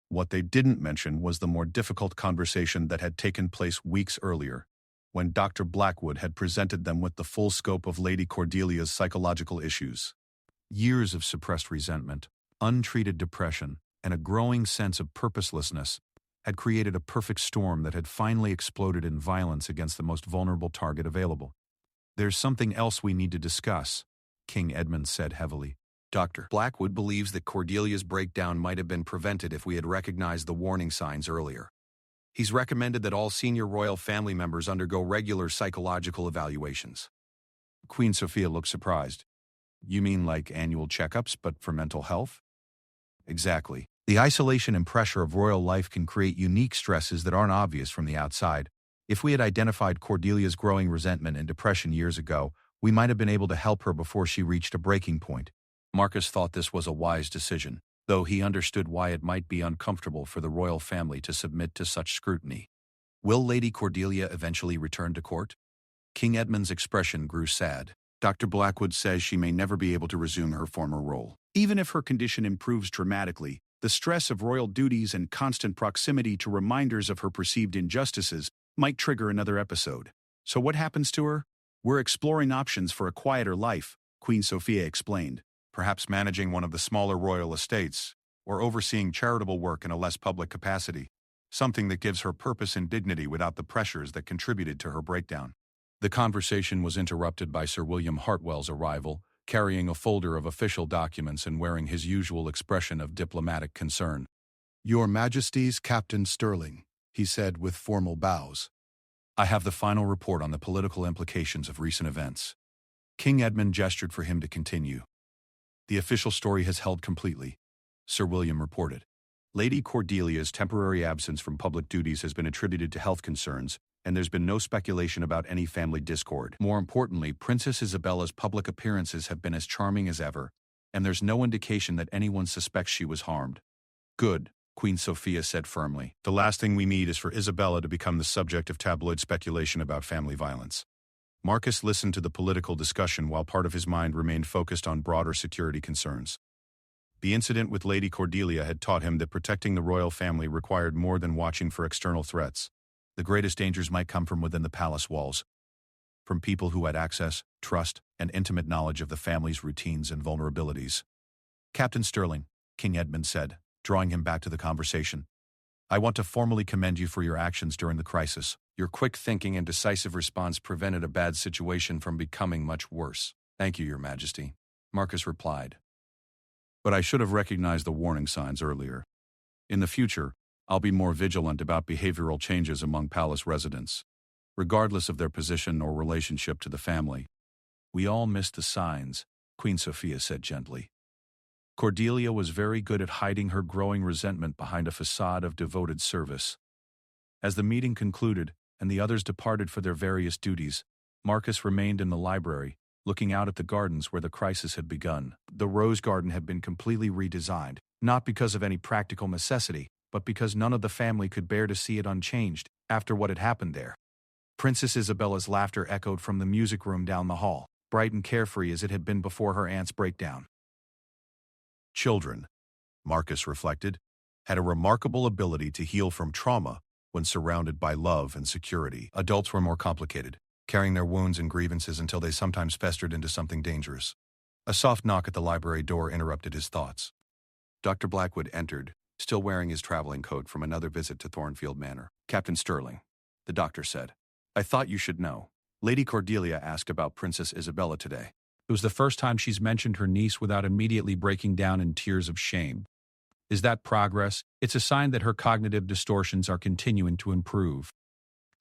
What they didn't mention was the more difficult conversation that had taken place weeks earlier, when Dr. Blackwood had presented them with the full scope of Lady Cordelia's psychological issues. Years of suppressed resentment, untreated depression, and a growing sense of purposelessness had created a perfect storm that had finally exploded in violence against the most vulnerable target available. "There's something else we need to discuss," King Edmund said heavily. "Dr. Blackwood believes that Cordelia's breakdown might have been prevented if we had recognized the warning signs earlier. He's recommended that all senior royal family members undergo regular psychological evaluations." Queen Sophia looked surprised. "You mean like annual checkups, but for mental health?" "Exactly. The isolation and pressure of royal life can create unique stresses that aren't obvious from the outside. If we had identified Cordelia's growing resentment and depression years ago, we might have been able to help her before she reached a breaking point." Marcus thought this was a wise decision, though he understood why it might be uncomfortable for the royal family to submit to such scrutiny. "Will Lady Cordelia eventually return to court?" King Edmund's expression grew sad. "Dr. Blackwood says she may never be able to resume her former role. Even if her condition improves dramatically, the stress of royal duties and constant proximity to reminders of her perceived injustices might trigger another episode. So what happens to her? We're exploring options for a quieter life," Queen Sophia explained. "Perhaps managing one of the smaller royal estates, or overseeing charitable work in a less public capacity. Something that gives her purpose and dignity without the pressures that contributed to her breakdown." The conversation was interrupted by Sir William Hartwell's arrival, carrying a folder of official documents and wearing his usual expression of diplomatic concern. "Your Majesty's Captain Sterling," he said with formal bows. "I have the final report on the political implications of recent events." King Edmund gestured for him to continue. "The official story has held completely," Sir William reported. "Lady Cordelia's temporary absence from public duties has been attributed to health concerns, and there's been no speculation about any family discord. More importantly, Princess Isabella's public appearances have been as charming as ever, and there's no indication that anyone suspects she was harmed." "Good," Queen Sophia said firmly. "The last thing we need is for Isabella to become the subject of tabloid speculation about family violence." Marcus listened to the political discussion while part of his mind remained focused on broader security concerns. The incident with Lady Cordelia had taught him that protecting the royal family required more than watching for external threats. The greatest dangers might come from within the palace walls, from people who had access, trust, and intimate knowledge of the family's routines and vulnerabilities. "Captain Sterling," King Edmund said, drawing him back to the conversation, "I want to formally commend you for your actions during the crisis. Your quick thinking and decisive response prevented a bad situation from becoming much worse." "Thank you, Your Majesty," Marcus replied. "But I should have recognized the warning signs earlier. In the future, I'll be more vigilant about behavioral changes among palace residents, regardless of their position or relationship to the family." "We all missed the signs," Queen Sophia said gently. "Cordelia was very good at hiding her growing resentment behind a facade of devoted service." As the meeting concluded and the others departed for their various duties, Marcus remained in the library, looking out at the gardens where the crisis had begun. The rose garden had been completely redesigned, not because of any practical necessity, but because none of the family could bear to see it unchanged after what had happened there. Princess Isabella's laughter echoed from the music room down the hall, bright and carefree as it had been before her aunt's breakdown. Children, Marcus reflected, had a remarkable ability to heal from trauma when surrounded by love and security. Adults were more complicated, carrying their wounds and grievances until they sometimes festered into something dangerous. A soft knock at the library door interrupted his thoughts. Dr. Blackwood entered, still wearing his traveling coat from another visit to Thornfield Manor. "Captain Sterling," the doctor said, "I thought you should know. Lady Cordelia asked about Princess Isabella today. It was the first time she's mentioned her niece without immediately breaking down in tears of shame. Is that progress? It's a sign that her cognitive distortions are continuing to improve.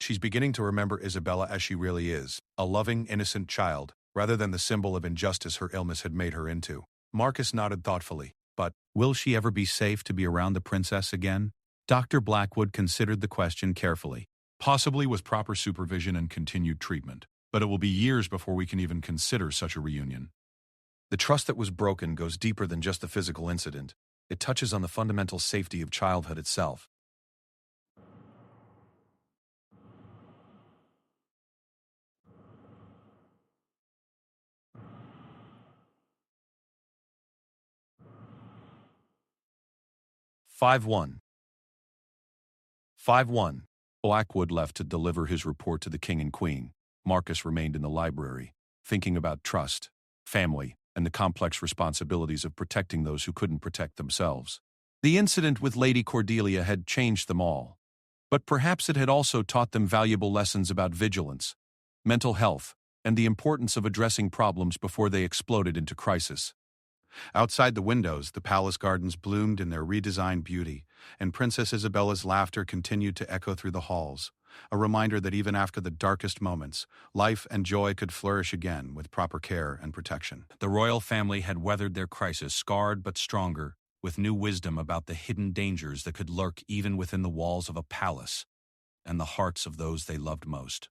She's beginning to remember Isabella as she really is, a loving, innocent child, rather than the symbol of injustice her illness had made her into. Marcus nodded thoughtfully. But will she ever be safe to be around the princess again? Dr. Blackwood considered the question carefully. Possibly with proper supervision and continued treatment. But it will be years before we can even consider such a reunion. The trust that was broken goes deeper than just the physical incident. It touches on the fundamental safety of childhood itself. "5-1. 5-1. Blackwood left to deliver his report to the king and queen. Marcus remained in the library, thinking about trust, family, and the complex responsibilities of protecting those who couldn't protect themselves. The incident with Lady Cordelia had changed them all. But perhaps it had also taught them valuable lessons about vigilance, mental health, and the importance of addressing problems before they exploded into crisis. Outside the windows, the palace gardens bloomed in their redesigned beauty, and Princess Isabella's laughter continued to echo through the halls, a reminder that even after the darkest moments, life and joy could flourish again with proper care and protection. The royal family had weathered their crisis scarred but stronger, with new wisdom about the hidden dangers that could lurk even within the walls of a palace and the hearts of those they loved most.